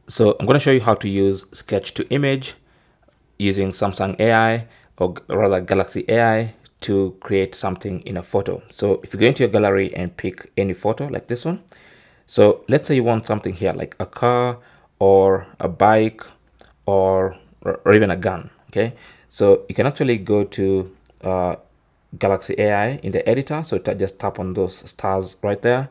So I'm going to show you how to use sketch to image using Samsung AI, or rather Galaxy AI, to create something in a photo. So if you go into your gallery and pick any photo like this one, so let's say you want something here like a car or a bike or even a gun. Okay, so you can actually go to Galaxy AI in the editor. So just tap on those stars right there,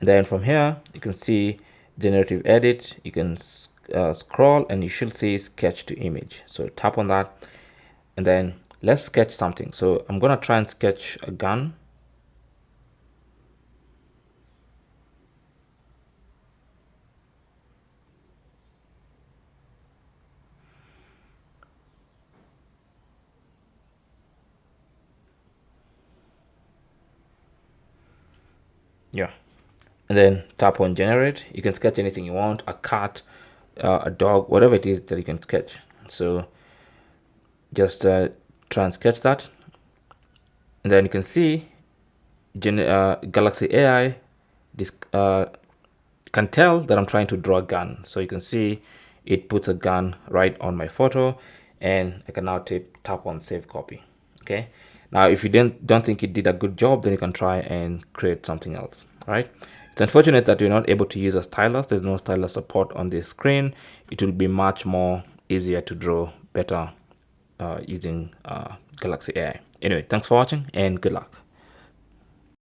and then from here you can see generative edit. You can scroll and you should see sketch to image. So tap on that, and then let's sketch something. So I'm gonna try and sketch a gun. Yeah, and then tap on generate. You can sketch anything you want, a cat, a dog, whatever it is that you can sketch. So just try and sketch that, and then you can see Galaxy AI this can tell that I'm trying to draw a gun. So you can see it puts a gun right on my photo, and I can now tap on save copy. Okay, now if you don't think it did a good job, then you can try and create something else. All right, it's unfortunate that you're not able to use a stylus. There's no stylus support on this screen. It will be much more easier to draw better using Galaxy AI. Anyway, thanks for watching and good luck.